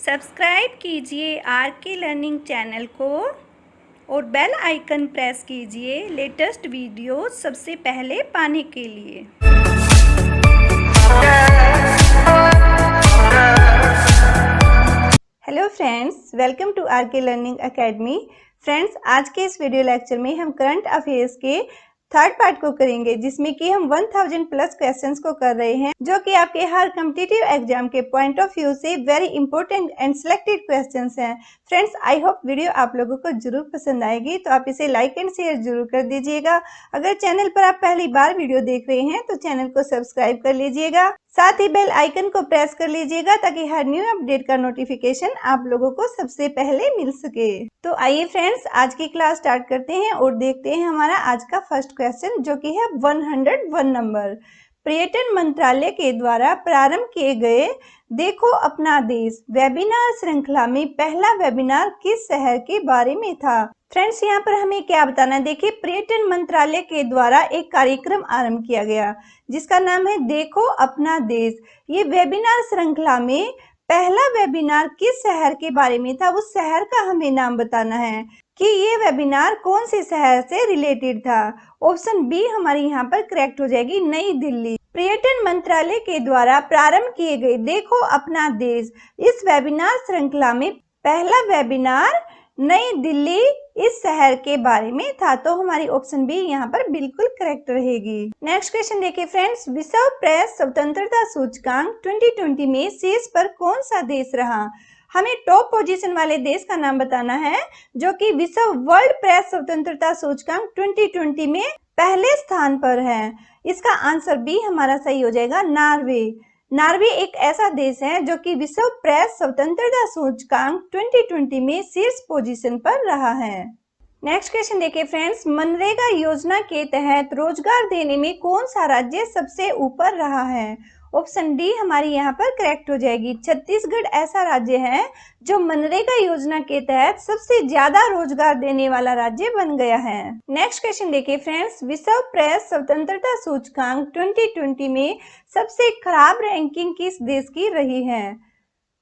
Subscribe कीजिए are K learning channel को और बेल आइकन प्रेस कीजिए लेटेस्ट वीडियो सबसे पहले पाने के लिए। Hello friends, welcome to R K learning academy. Friends, आज के इस वीडियो लेक्चर में हम करंट अफेयर्स के थर्ड पार्ट को करेंगे, जिसमें कि हम 1000 प्लस क्वेश्चंस को कर रहे हैं, जो कि आपके हर कॉम्पिटिटिव एग्जाम के पॉइंट ऑफ व्यू से very important and selected questions हैं। फ्रेंड्स, आई होप वीडियो आप लोगों को जरूर पसंद आएगी, तो आप इसे लाइक एंड शेयर जरूर कर दीजिएगा। अगर चैनल पर आप पहली बार वीडियो देख रहे हैं तो चैनल को सब्सक्राइब कर लीजिएगा, साथ ही बेल आइकन को प्रेस कर लीजिएगा ताकि हर न्यू अपडेट का नोटिफिकेशन आप लोगों को सबसे पहले मिल सके। तो आइए फ्रेंड्स, आज की क्लास स्टार्ट करते हैं और देखते हैं हमारा आज का फर्स्ट क्वेश्चन, जो कि है 101 नंबर। पर्यटन मंत्रालय के द्वारा प्रारंभ किए गए देखो अपना देश वेबिनार श्रृंखला में पहला वेबिनार किस शहर के बारे में था? फ्रेंड्स, यहाँ पर हमें क्या बताना है, देखिए पर्यटन मंत्रालय के द्वारा एक कार्यक्रम आरंभ किया गया जिसका नाम है देखो अपना देश। ये वेबिनार श्रृंखला में पहला वेबिनार किस शहर के बारे में था, उस शहर का हमें नाम बताना है कि ये वेबिनार कौन से शहर से रिलेटेड था। ऑप्शन बी हमारी यहाँ पर करेक्ट हो जाएगी, नई दिल्ली। पर्यटन मंत्रालय के द्वारा प्रारंभ किए गए देखो अपना देश इस वेबिनार श्रृंखला में पहला वेबिनार नई दिल्ली इस शहर के बारे में था, तो हमारी ऑप्शन बी यहाँ पर बिल्कुल करेक्ट रहेगी। नेक्स्ट क्वेश्चन देखिए फ्रेंड्स, विश्व प्रेस स्वतंत्रता सूचकांक 2020 में शीर्ष पर कौन सा देश रहा? हमें टॉप पोजीशन वाले देश का नाम बताना है जो कि विश्व वर्ल्ड प्रेस स्वतंत्रता सूचकांक 2020 में पहले स्थान पर है। इसका आंसर बी हमारा सही हो जाएगा, नॉर्वे। नॉर्वे एक ऐसा देश है जो कि विश्व प्रेस स्वतंत्रता सूचकांक 2020 में शीर्ष पोजीशन पर रहा है। नेक्स्ट क्वेश्चन देखिए फ्रेंड्स, मनरेगा योजना के तहत रोजगार देने में कौन सा राज्य सबसे ऊपर रहा है? ऑप्शन डी हमारी यहाँ पर करेक्ट हो जाएगी, छत्तीसगढ़ ऐसा राज्य है जो मनरेगा योजना के तहत सबसे ज्यादा रोजगार देने वाला राज्य बन गया है। नेक्स्ट क्वेश्चन देखिए फ्रेंड्स, विश्व प्रेस स्वतंत्रता सूचकांक 2020 में सबसे खराब रैंकिंग किस देश की रही है?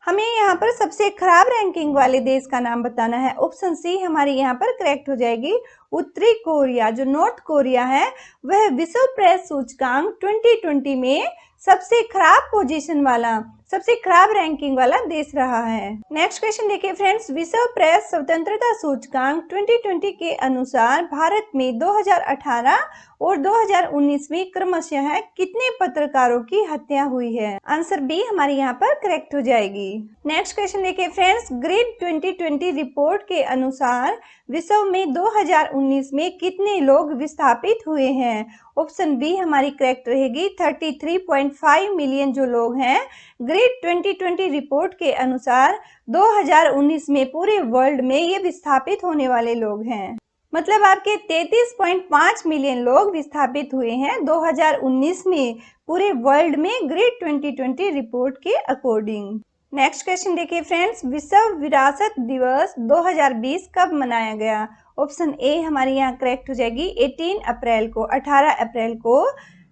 हमें यहाँ पर सबसे खराब रैंकिंग वाले देश का नाम बताना है। ऑप्शन सी हमारी यहाँ पर करेक्ट हो जाएगी, उत्तरी कोरिया। जो नॉर्थ कोरिया है वह विश्व प्रेस सूचकांक 2020 में सबसे खराब पोजीशन वाला, सबसे खराब रैंकिंग वाला देश रहा है। नेक्स्ट क्वेश्चन देखिए फ्रेंड्स, विश्व प्रेस स्वतंत्रता सूचकांक 2020 के अनुसार भारत में 2018 और 2019 में क्रमशः कितने पत्रकारों की हत्या हुई है? आंसर बी हमारी यहाँ पर करेक्ट हो जाएगी। नेक्स्ट क्वेश्चन देखिए फ्रेंड्स, ग्रिड 2020 रिपोर्ट के अनुसार विश्व में 2019 में कितने लोग विस्थापित हुए हैं? ऑप्शन बी हमारी करेक्ट रहेगी, 33.5 मिलियन जो लोग हैं ग्रिड 2020 रिपोर्ट के अनुसार 2019 में पूरे वर्ल्ड में ये विस्थापित होने वाले लोग हैं। मतलब आपके 33.5 मिलियन लोग विस्थापित हुए हैं 2019 में पूरे वर्ल्ड में ग्रिड 2020 रिपोर्ट के अकॉर्डिंग। नेक्स्ट क्वेश्चन देखिए फ्रेंड्स, विश्व विरासत दिवस 2020 कब मनाया गया? ऑप्शन ए हमारी यहाँ करेक्ट हो जाएगी, 18 अप्रैल को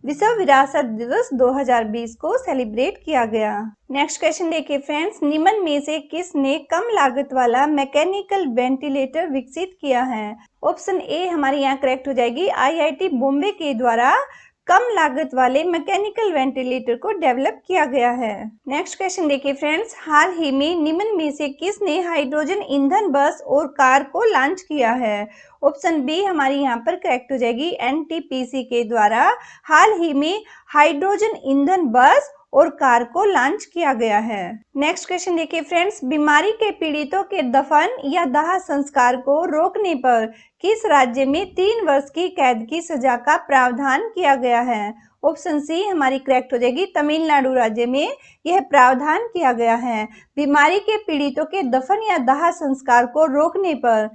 विश्व विरासत दिवस 2020 को सेलिब्रेट किया गया। नेक्स्ट क्वेश्चन देखिए फ्रेंड्स, निम्न में से किसने कम लागत वाला मैकेनिकल वेंटिलेटर विकसित किया है? ऑप्शन ए हमारी यहाँ करेक्ट हो जाएगी, आईआईटी बॉम्बे के द्वारा कम लागत वाले मैकेनिकल वेंटिलेटर को डेवलप किया गया है। नेक्स्ट क्वेश्चन देखिए फ्रेंड्स, हाल ही में निम्न में से किसने हाइड्रोजन ईंधन बस और कार को लॉन्च किया है? ऑप्शन बी हमारी यहाँ पर करेक्ट हो जाएगी, एनटीपीसी के द्वारा हाल ही में हाइड्रोजन ईंधन बस और कार को लॉन्च किया गया है। नेक्स्ट क्वेश्चन देखिए फ्रेंड्स, बीमारी के पीड़ितों के दफन या दाह संस्कार को रोकने पर किस राज्य में 3 वर्ष की कैद की सजा का प्रावधान किया गया है? ऑप्शन सी हमारी करेक्ट हो जाएगी, तमिलनाडु राज्य में यह प्रावधान किया गया है। बीमारी के पीड़ितों के दफन या दाह संस्कार को रोकने पर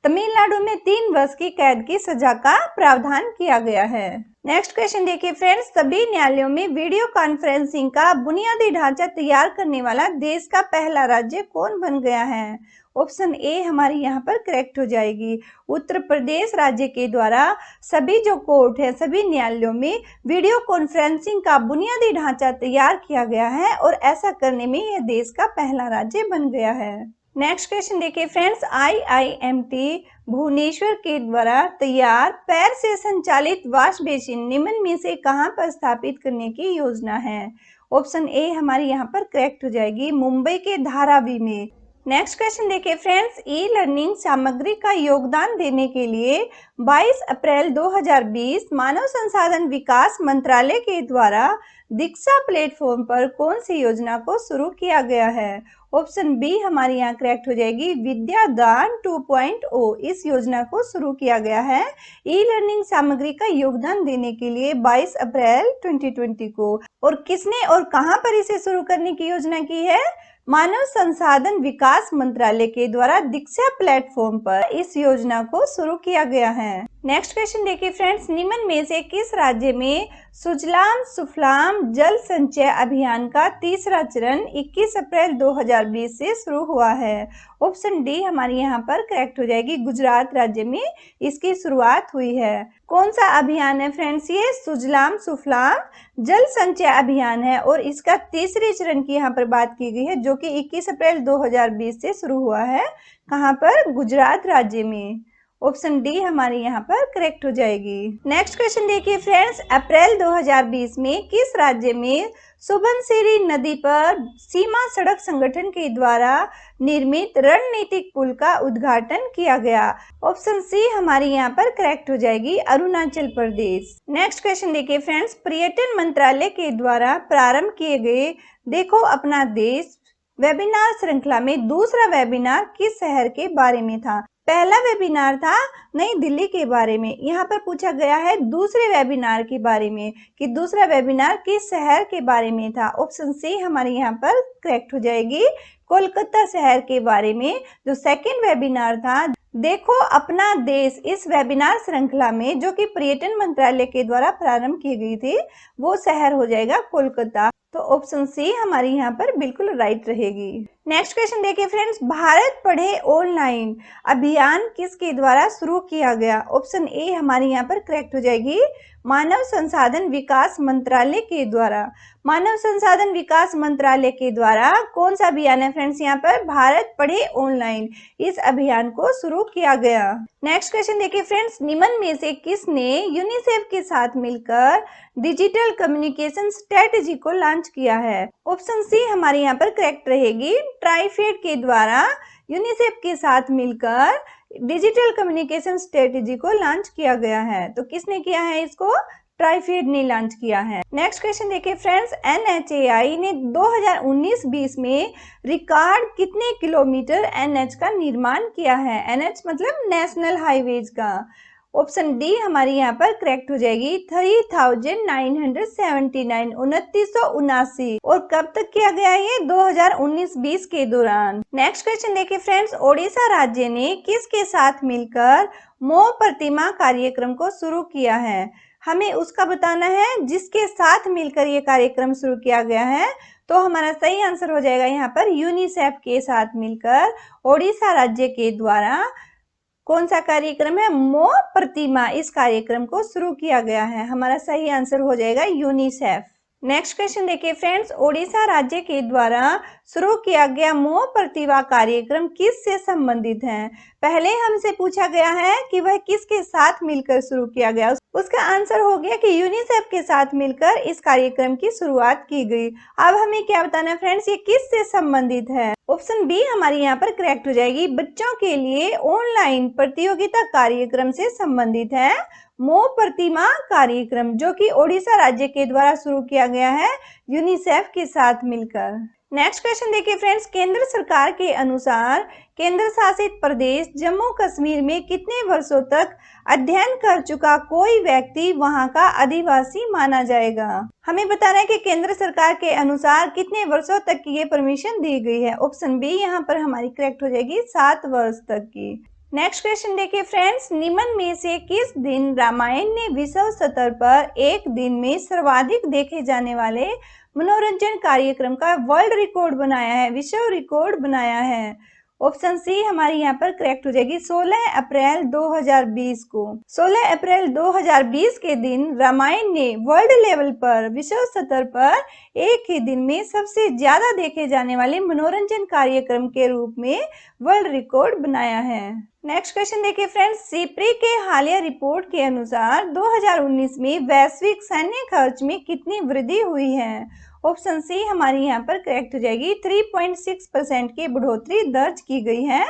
तमिलनाडु में 3 वर्ष की कैद की सजा का प्रावधान किया गया है। नेक्स्ट क्वेश्चन देखिए फ्रेंड्स, सभी न्यायालयों में वीडियो कॉन्फ्रेंसिंग का बुनियादी ढांचा तैयार करने वाला देश का पहला राज्य कौन बन गया है? ऑप्शन ए हमारी यहाँ पर करेक्ट हो जाएगी। उत्तर प्रदेश राज्य के द्वारा सभी जो कोर्ट है, सभी न्यायालयों में वीडियो कॉन्फ्रेंसिंग का बुनियादी ढांचा तैयार किया गया है और ऐसा करने में यह देश का पहला राज्य बन गया है। नेक्स्ट क्वेश्चन देखिए फ्रेंड्स, IIMT भुवनेश्वर के द्वारा तैयार पैर से संचालित वॉश बेसिन निम्न में से कहां पर स्थापित करने की योजना है? ऑप्शन ए हमारी यहां पर करेक्ट हो जाएगी, मुंबई के धारावी में। नेक्स्ट क्वेश्चन देखिए फ्रेंड्स, ई लर्निंग सामग्री का योगदान देने के लिए 22 अप्रैल 2020 मानव संसाधन विकास मंत्रालय के द्वारा दीक्षा प्लेटफॉर्म पर कौन सी योजना को शुरू किया गया है? ऑप्शन बी हमारी यहाँ करेक्ट हो जाएगी, विद्यादान 2.0 इस योजना को शुरू किया गया है ई लर्निंग सामग्री का योगदान देने के लिए 22 अप्रैल 2020 को। और किसने और कहां पर इसे शुरू करने की योजना की है? मानव संसाधन विकास मंत्रालय के द्वारा दीक्षा प्लेटफॉर्म पर इस योजना को शुरू किया गया है। नेक्स्ट क्वेश्चन देखिए फ्रेंड्स, निम्न में से किस राज्य में सुजलाम सुफलाम जल संचय अभियान का तीसरा चरण 21 अप्रैल 2020 से शुरू हुआ है? ऑप्शन डी हमारी यहाँ पर करेक्ट हो जाएगी, गुजरात राज्य में इसकी शुरुआत हुई है। कौन सा अभियान है फ्रेंड्स? ये सुजलाम सुफलाम जल संचय अभियान है और इसका तीसरे चरण की यहाँ पर बात की गई है जो कि 21 अप्रैल 2020 से शुरू हुआ है। कहाँ पर? गुजरात राज्य में। ऑप्शन डी हमारी यहाँ पर करेक्ट हो जाएगी। नेक्स्ट क्वेश्चन देखिए फ्रेंड्स, अप्रैल 2020 में किस राज्य में सुबनसिरी नदी पर सीमा सड़क संगठन के द्वारा निर्मित रणनीतिक पुल का उद्घाटन किया गया? ऑप्शन सी हमारी यहाँ पर करेक्ट हो जाएगी, अरुणाचल प्रदेश। नेक्स्ट क्वेश्चन देखिए फ्रेंड्स, पर्यटन मंत्रालय के द्वारा प्रारंभ किए गए देखो अपना देश वेबिनार श्रृंखला में दूसरा वेबिनार किस शहर के बारे में था? पहला वेबिनार था नई दिल्ली के बारे में। यहाँ पर पूछा गया है दूसरे वेबिनार के बारे में कि दूसरा वेबिनार किस शहर के बारे में था। ऑप्शन सी हमारे यहाँ पर करेक्ट हो जाएगी, कोलकाता शहर के बारे में। जो सेकंड वेबिनार था देखो अपना देश इस वेबिनार श्रृंखला में जो कि पर्यटन मंत्रालय के द्वारा प्रारंभ की गई थी वो शहर हो जाएगा कोलकाता। तो ऑप्शन सी हमारी यहाँ पर बिल्कुल राइट रहेगी। नेक्स्ट क्वेश्चन देखिए फ्रेंड्स, भारत पढ़े ऑनलाइन अभियान किसके द्वारा शुरू किया गया? ऑप्शन ए हमारी यहाँ पर करेक्ट हो जाएगी, मानव संसाधन विकास मंत्रालय के द्वारा। मानव संसाधन विकास मंत्रालय के द्वारा कौन सा अभियान है फ्रेंड्स? यहाँ पर भारत पढ़े ऑनलाइन इस अभियान को शुरू किया गया। नेक्स्ट क्वेश्चन देखिए फ्रेंड्स, निम्न में से किसने यूनिसेफ के साथ मिलकर डिजिटल कम्युनिकेशन स्ट्रेटेजी को लॉन्च किया है? ऑप्शन सी हमारी यहाँ पर करेक्ट रहेगी, ट्राइफेड के द्वारा यूनिसेफ के साथ मिलकर डिजिटल कम्युनिकेशन स्ट्रेटेजी को लॉन्च किया गया है। तो किसने किया है इसको? ट्राइफेड ने लॉन्च किया है। नेक्स्ट क्वेश्चन देखिए फ्रेंड्स, NHAI ने 2019-20 में रिकॉर्ड कितने किलोमीटर NH का निर्माण किया है? NH मतलब नेशनल हाईवेज का। ऑप्शन डी हमारी यहाँ पर करेक्ट हो जाएगी, 3979 2979। और कब तक किया गया ये? 2019-20 के दौरान। नेक्स्ट क्वेश्चन देखिए फ्रेंड्स, ओडिशा राज्य ने किसके साथ मिलकर मोह प्रतिमा कार्यक्रम को शुरू किया है? हमें उसका बताना है जिसके साथ मिलकर ये कार्यक्रम शुरू किया गया है। तो हमारा सही आंसर हो जाएगा यहाँ पर यूनिसेफ के साथ मिलकर ओडिशा राज्य के द्वारा कौन सा कार्यक्रम है? मोह प्रतिमा इस कार्यक्रम को शुरू किया गया है। हमारा सही आंसर हो जाएगा यूनिसेफ। नेक्स्ट क्वेश्चन देखिए फ्रेंड्स, ओडिशा राज्य के द्वारा शुरू किया गया मोह प्रतिभा कार्यक्रम किस से संबंधित है? पहले हमसे पूछा गया है कि वह किसके साथ मिलकर शुरू किया गया, उसका आंसर हो गया कि यूनिसेफ के साथ मिलकर इस कार्यक्रम की शुरुआत की गई। अब हमें क्या बताना है फ्रेंड्स, ये किस से संबंधित है? ऑप्शन बी हमारी यहाँ पर करेक्ट हो जाएगी, बच्चों के लिए ऑनलाइन प्रतियोगिता कार्यक्रम से संबंधित है मोह प्रतिमा कार्यक्रम जो कि ओडिशा राज्य के द्वारा शुरू किया गया है यूनिसेफ के साथ मिलकर। नेक्स्ट क्वेश्चन देखिए फ्रेंड्स, केंद्र सरकार के अनुसार केंद्र शासित प्रदेश जम्मू कश्मीर में कितने वर्षों तक अध्ययन कर चुका कोई व्यक्ति वहां का अधिवासी माना जाएगा? हमें बताना है कि केंद्र सरकार के अनुसार कितने वर्षों तक की ये परमिशन दी गई है। ऑप्शन बी यहाँ पर हमारी करेक्ट हो जाएगी, 7 वर्ष तक की। नेक्स्ट क्वेश्चन देखिए फ्रेंड्स, निम्न में से किस दिन रामायण ने विश्व स्तर पर एक दिन में सर्वाधिक देखे जाने वाले मनोरंजन कार्यक्रम का वर्ल्ड रिकॉर्ड बनाया है, विश्व रिकॉर्ड बनाया है? ऑप्शन सी हमारी यहाँ पर करेक्ट हो जाएगी 16 अप्रैल 2020 को। 16 अप्रैल 2020 के दिन रामायण ने वर्ल्ड लेवल पर, विश्व स्तर पर एक ही दिन में सबसे ज्यादा देखे जाने वाले मनोरंजन कार्यक्रम के रूप में वर्ल्ड रिकॉर्ड बनाया है। नेक्स्ट क्वेश्चन देखिए फ्रेंड्स, सीप्री के हालिया रिपोर्ट के अनुसार 2019 में वैश्विक सैन्य खर्च में कितनी वृद्धि हुई है? ऑप्शन सी हमारी यहाँ पर करेक्ट हो जाएगी 3.6% की बढ़ोतरी दर्ज की गई है।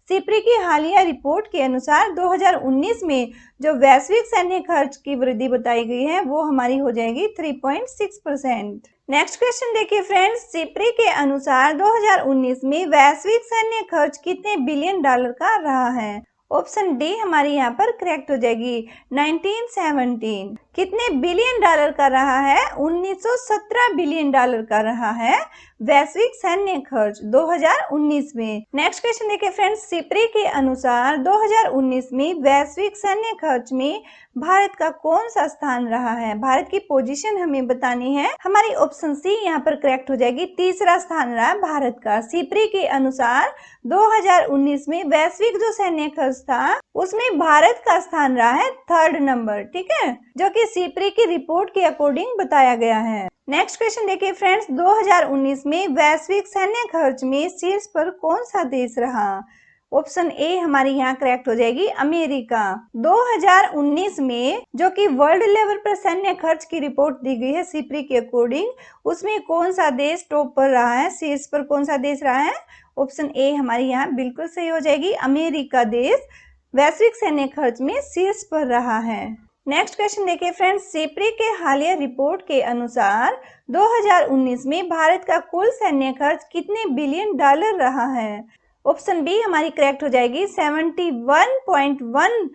सीप्री की हालिया रिपोर्ट के अनुसार 2019 में जो वैश्विक सैन्य खर्च की वृद्धि बताई गई है वो हमारी हो जाएगी 3.6%। नेक्स्ट क्वेश्चन देखिए फ्रेंड्स, सीप्री के अनुसार 2019 में वैश्विक सैन्य खर्च कितने बिलियन डॉलर का रहा है? ऑप्शन डी हमारी यहाँ पर करेक्ट हो जाएगी 1917। कितने बिलियन डॉलर का रहा है? 1917 बिलियन डॉलर का रहा है वैश्विक सैन्य खर्च 2019 में। नेक्स्ट क्वेश्चन देखिए फ्रेंड्स, सीप्री के अनुसार 2019 में वैश्विक सैन्य खर्च में भारत का कौन सा स्थान रहा है? भारत की पोजीशन हमें बतानी है। हमारी ऑप्शन सी यहाँ पर करेक्ट हो जाएगी, तीसरा स्थान रहा भारत का। सीप्री के अनुसार 2019 में वैश्विक जो सैन्य खर्च था उसमें भारत का स्थान रहा है 3rd नंबर, ठीक है, जो कि सीप्री की रिपोर्ट के अकॉर्डिंग बताया गया है। नेक्स्ट क्वेश्चन देखिए फ्रेंड्स, 2019 में वैश्विक सैन्य खर्च में शीर्ष पर कौन सा देश रहा? ऑप्शन ए हमारी यहाँ करेक्ट हो जाएगी अमेरिका। 2019 में जो कि वर्ल्ड लेवल पर सैन्य खर्च की रिपोर्ट दी गई है सीप्री के अकॉर्डिंग, उसमें कौन सा देश टॉप पर रहा है, शीर्ष पर कौन सा देश रहा है? ऑप्शन ए हमारी यहाँ बिल्कुल सही हो जाएगी, अमेरिका देश वैश्विक सैन्य खर्च में शीर्ष पर रहा है। नेक्स्ट क्वेश्चन देखिए फ्रेंड्स, सीप्री के हालिया रिपोर्ट के अनुसार 2019 में भारत का कुल सैन्य खर्च कितने बिलियन डॉलर रहा है? ऑप्शन बी हमारी करेक्ट हो जाएगी 71.1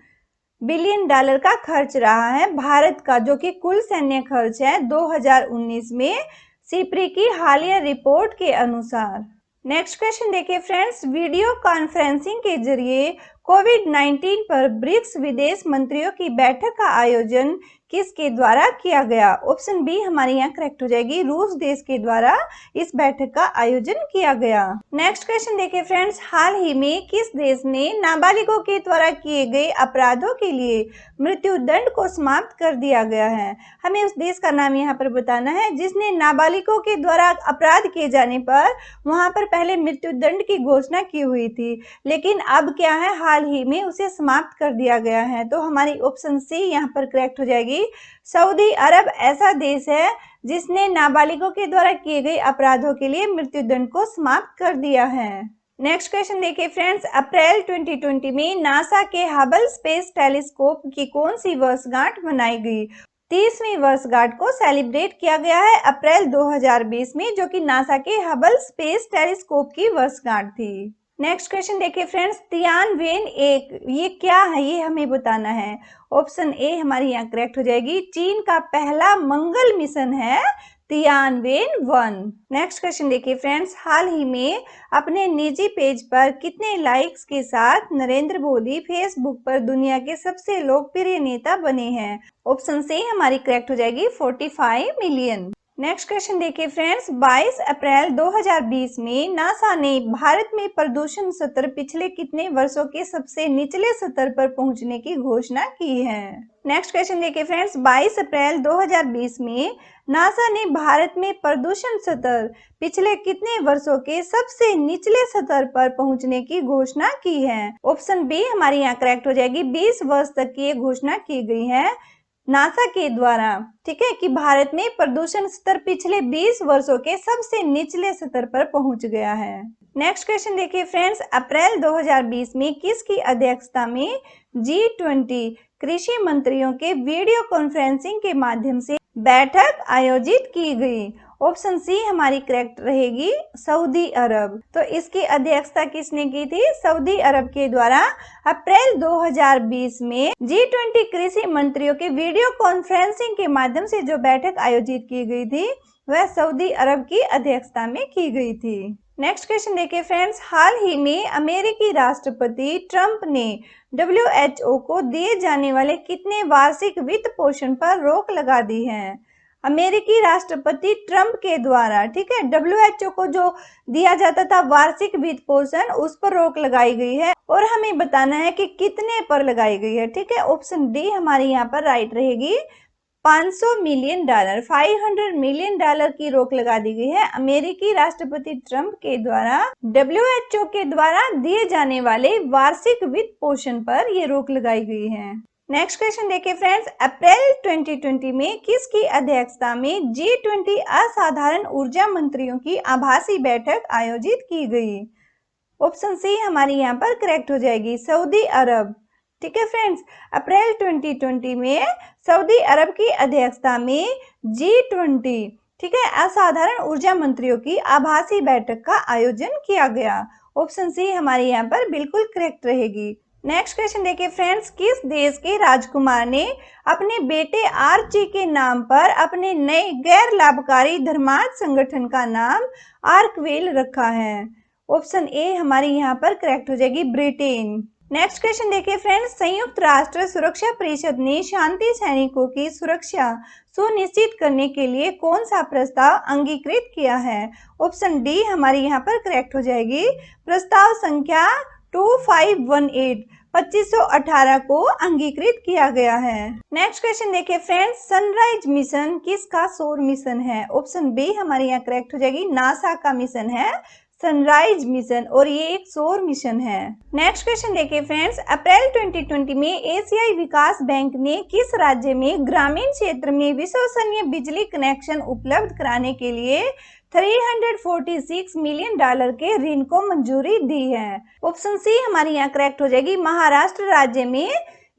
बिलियन डॉलर का खर्च रहा है भारत का, जो कि कुल सैन्य खर्च है 2019 में सीप्री की हालिया रिपोर्ट के अनुसार। नेक्स्ट क्वेश्चन देखिए फ्रेंड्स, वीडियो कॉन्फ्रेंसिंग के जरिए कोविड-19 पर ब्रिक्स विदेश मंत्रियों की बैठक का आयोजन किसके द्वारा किया गया? ऑप्शन बी हमारी यहाँ करेक्ट हो जाएगी, रूस देश के द्वारा इस बैठक का आयोजन किया गया। नेक्स्ट क्वेश्चन देखिए फ्रेंड्स, हाल ही में किस देश ने नाबालिगों के द्वारा किए गए अपराधों के लिए मृत्यु दंड को समाप्त कर दिया गया है? हमें उस देश का नाम यहाँ पर बताना है जिसने नाबालिगों के द्वारा अपराध किए जाने पर वहां पर पहले मृत्यु दंड की घोषणा की हुई थी, लेकिन अब क्या है, हाल ही में उसे समाप्त कर दिया गया है। तो हमारी ऑप्शन सी यहाँ पर करेक्ट हो जाएगी, सऊदी अरब ऐसा देश है जिसने नाबालिगों के द्वारा किए गए अपराधों के लिए मृत्यु दंड को समाप्त कर दिया है। नेक्स्ट क्वेश्चन देखिए फ्रेंड्स, अप्रैल 2020 में नासा के हबल स्पेस टेलीस्कोप की कौन सी वर्षगांठ मनाई गई? 30वीं वर्षगांठ को सेलिब्रेट किया गया है अप्रैल 2020 में, जो कि नासा के हबल स्पेस टेलीस्कोप की वर्षगांठ थी। नेक्स्ट क्वेश्चन देखिए फ्रेंड्स, तियानवेन एक ये क्या है, ये हमें बताना है। ऑप्शन ए हमारी यहाँ करेक्ट हो जाएगी, चीन का पहला मंगल मिशन है तियानवेन 1। नेक्स्ट क्वेश्चन देखिए फ्रेंड्स, हाल ही में अपने निजी पेज पर कितने लाइक्स के साथ नरेंद्र मोदी फेसबुक पर दुनिया के सबसे लोकप्रिय नेता बने हैं? ऑप्शन सी हमारी करेक्ट हो जाएगी 45 मिलियन। नेक्स्ट क्वेश्चन देखिए फ्रेंड्स, 22 अप्रैल 2020 में नासा ने भारत में प्रदूषण स्तर पिछले कितने वर्षों के सबसे निचले स्तर पर पहुंचने की घोषणा की है? नेक्स्ट क्वेश्चन देखिए फ्रेंड्स, 22 अप्रैल 2020 में नासा ने भारत में प्रदूषण स्तर पिछले कितने वर्षों के सबसे निचले स्तर पर पहुंचने की घोषणा की है? ऑप्शन बी हमारी यहाँ करेक्ट हो जाएगी, 20 वर्ष तक की ये घोषणा की गई है नासा के द्वारा, ठीक है, कि भारत में प्रदूषण स्तर पिछले 20 वर्षों के सबसे निचले स्तर पर पहुंच गया है। नेक्स्ट क्वेश्चन देखिए फ्रेंड्स, अप्रैल 2020 में किसकी अध्यक्षता में G20 कृषि मंत्रियों के वीडियो कॉन्फ्रेंसिंग के माध्यम से बैठक आयोजित की गई? ऑप्शन सी हमारी करेक्ट रहेगी, सऊदी अरब। तो इसकी अध्यक्षता किसने की थी? सऊदी अरब के द्वारा अप्रैल 2020 में G20 कृषि मंत्रियों के वीडियो कॉन्फ्रेंसिंग के माध्यम से जो बैठक आयोजित की गई थी वह सऊदी अरब की अध्यक्षता में की गई थी। नेक्स्ट क्वेश्चन देखिए फ्रेंड्स, हाल ही में अमेरिकी राष्ट्रपति ट्रंप ने WHO को दिए जाने वाले कितने वार्षिक वित्त पोषण पर रोक लगा दी है? अमेरिकी राष्ट्रपति ट्रंप के द्वारा, ठीक है, WHO को जो दिया जाता था वार्षिक वित्त पोषण, उस पर रोक लगाई गई है और हमें बताना है कि कितने पर लगाई गई है। ठीक है, ऑप्शन डी हमारी यहाँ पर राइट रहेगी। 500 मिलियन डॉलर, 500 मिलियन डॉलर की रोक लगा दी गई है अमेरिकी राष्ट्रपति ट्रंप के द्वारा WHO के द्वारा दिए जाने वाले वार्षिक वित्त पोषण पर ये रोक लगाई गई है। नेक्स्ट क्वेश्चन देखिए फ्रेंड्स, अप्रैल 2020 में किसकी अध्यक्षता में G20 असाधारण ऊर्जा मंत्रियों की आभासी बैठक आयोजित की गई? ऑप्शन सी हमारी यहाँ पर करेक्ट हो जाएगी, सऊदी अरब। ठीक है फ्रेंड्स, अप्रैल 2020 में सऊदी अरब की अध्यक्षता में G20, ठीक है, असाधारण ऊर्जा मंत्रियों की आभासी बैठक का आयोजन किया गया। ऑप्शन सी हमारी यहाँ पर बिल्कुल करेक्ट रहेगी। नेक्स्ट क्वेश्चन देखिए फ्रेंड्स, किस देश के राजकुमार ने अपने बेटे आर्ची के नाम पर अपने नए गैर लाभकारी धर्मार्थ संगठन का नाम आर्कवेल रखा है? ऑप्शन ए हमारी यहाँ पर करेक्ट हो जाएगी, ब्रिटेन। नेक्स्ट क्वेश्चन देखिए फ्रेंड्स, संयुक्त राष्ट्र सुरक्षा परिषद ने शांति सैनिकों की सुरक्षा सुनिश्चित करने के लिए कौन सा प्रस्ताव अंगीकृत किया है? ऑप्शन डी हमारी यहाँ पर करेक्ट हो जाएगी, प्रस्ताव संख्या 2518 2518 को अंगीकृत किया गया है। नेक्स्ट क्वेश्चन देखिए फ्रेंड्स, सनराइज मिशन किसका सौर मिशन है? ऑप्शन बी हमारी यहाँ करेक्ट हो जाएगी, नासा का मिशन है सनराइज मिशन और ये एक सौर मिशन है। नेक्स्ट क्वेश्चन देखिए फ्रेंड्स, अप्रैल 2020 में एशियाई विकास बैंक ने किस राज्य में ग्रामीण क्षेत्र में विश्वसनीय बिजली कनेक्शन उपलब्ध कराने के लिए 346 मिलियन डॉलर के ऋण को मंजूरी दी है? ऑप्शन सी हमारी यहाँ करेक्ट हो जाएगी, महाराष्ट्र राज्य में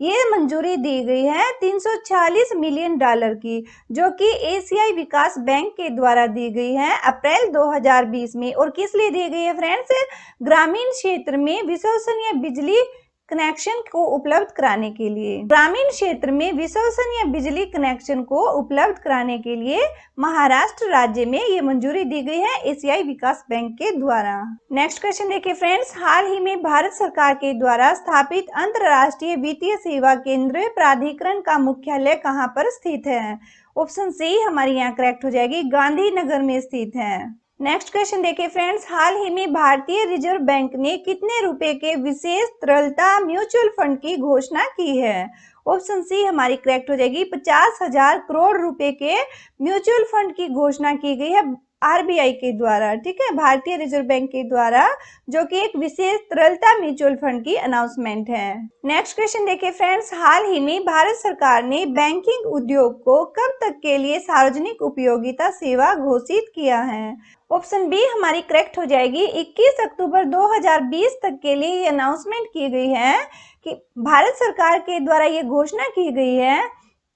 ये मंजूरी दी गई है 340 मिलियन डॉलर की, जो कि एशियाई विकास बैंक के द्वारा दी गई है अप्रैल 2020 में। और किस लिए दी गई है फ्रेंड्स? ग्रामीण क्षेत्र में विश्वसनीय बिजली कनेक्शन को उपलब्ध कराने के लिए। ग्रामीण क्षेत्र में विश्वसनीय बिजली कनेक्शन को उपलब्ध कराने के लिए महाराष्ट्र राज्य में ये मंजूरी दी गई है एशियाई विकास बैंक के द्वारा। नेक्स्ट क्वेश्चन देखिए फ्रेंड्स, हाल ही में भारत सरकार के द्वारा स्थापित अंतर्राष्ट्रीय वित्तीय सेवा केंद्र प्राधिकरण का मुख्यालय कहाँ पर स्थित है? ऑप्शन सी हमारी यहाँ करेक्ट हो जाएगी, गांधीनगर में स्थित है। नेक्स्ट क्वेश्चन देखिए फ्रेंड्स, हाल ही में भारतीय रिजर्व बैंक ने कितने रुपए के विशेष तरलता म्यूचुअल फंड की घोषणा की है? ऑप्शन सी हमारी करेक्ट हो जाएगी, 50,000 करोड़ रुपए के म्यूचुअल फंड की घोषणा की गई है आरबीआई के द्वारा। ठीक है, भारतीय रिजर्व बैंक के द्वारा, जो कि एक विशेष तरलता म्यूचुअल फंड की अनाउंसमेंट है। नेक्स्ट क्वेश्चन देखिए फ्रेंड्स, हाल ही में भारत सरकार ने बैंकिंग उद्योग को कब तक के लिए सार्वजनिक उपयोगिता सेवा घोषित किया है? ऑप्शन बी हमारी करेक्ट हो जाएगी, 21 अक्टूबर 2020 तक के लिए ये अनाउंसमेंट की गई है कि भारत सरकार के द्वारा ये घोषणा की गई है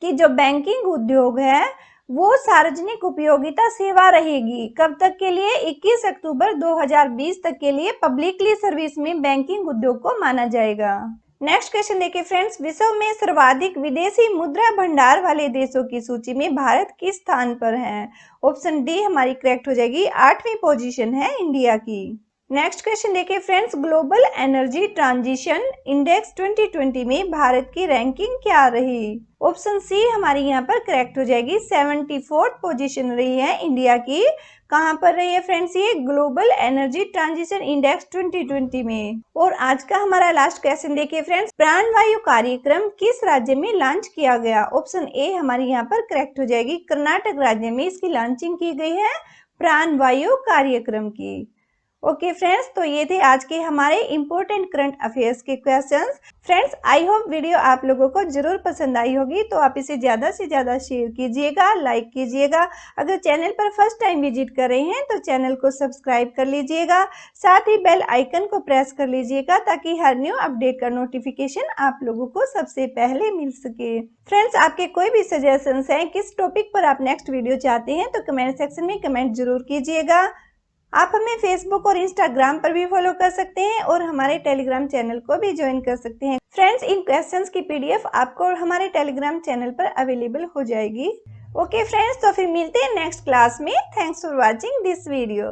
कि जो बैंकिंग उद्योग है वो सार्वजनिक उपयोगिता सेवा रहेगी। कब तक के लिए? 21 अक्टूबर 2020 तक के लिए पब्लिकली सर्विस में बैंकिंग उद्योग को माना जाएगा। नेक्स्ट क्वेश्चन देखिए फ्रेंड्स, विश्व में सर्वाधिक विदेशी मुद्रा भंडार वाले देशों की सूची में भारत किस स्थान पर है? ऑप्शन डी हमारी करेक्ट हो जाएगी, 8वीं पोजीशन है इंडिया की। नेक्स्ट क्वेश्चन देखिए friends, global energy transition index 2020 में भारत की रैंकिंग क्या रही? ऑप्शन सी हमारी यहाँ पर करेक्ट हो जाएगी, 74th पोजीशन रही है इंडिया की। कहाँ पर रही है फ्रेंड्स? ये ग्लोबल एनर्जी ट्रांजिशन इंडेक्स 2020 में। और आज का हमारा लास्ट क्वेश्चन देखिए फ्रेंड्स, प्राणवायु कार्यक्रम किस राज्य में लॉन्च किया गया? ऑप्शन ए हमारी यहाँ पर करेक्ट हो जाएगी, कर्नाटक राज्य में इसकी लॉन्चिंग की गई है प्राणवायु कार्यक्रम की। ओके फ्रेंड्स, तो ये थे आज के हमारे इम्पोर्टेंट करंट अफेयर्स के questions. Friends, I hope video आप लोगों को जरूर पसंद आई होगी, तो आप इसे ज़्यादा से ज़्यादा शेयर कीजिएगा, लाइक कीजिएगा। अगर चैनल पर फर्स्ट टाइम विजिट कर रहे हैं तो चैनल को सब्सक्राइब कर लीजिएगा, साथ ही बेल आइकन को प्रेस कर लीजिएगा ताकि हर न्यू अपडेट का नोटिफिकेशन आप लोगों को सबसे पहले मिल सके। फ्रेंड्स, आपके कोई भी सजेशंस हैं, किस टॉपिक पर आप नेक्स्ट वीडियो चाहते हैं, तो कमेंट सेक्शन में कमेंट जरूर कीजिएगा। आप हमें फेसबुक और इंस्टाग्राम पर भी फॉलो कर सकते हैं और हमारे टेलीग्राम चैनल को भी ज्वाइन कर सकते हैं। फ्रेंड्स, इन क्वेश्चंस की पीडीएफ आपको हमारे टेलीग्राम चैनल पर अवेलेबल हो जाएगी। ओके फ्रेंड्स, तो फिर मिलते हैं नेक्स्ट क्लास में। Thanks for watching this video.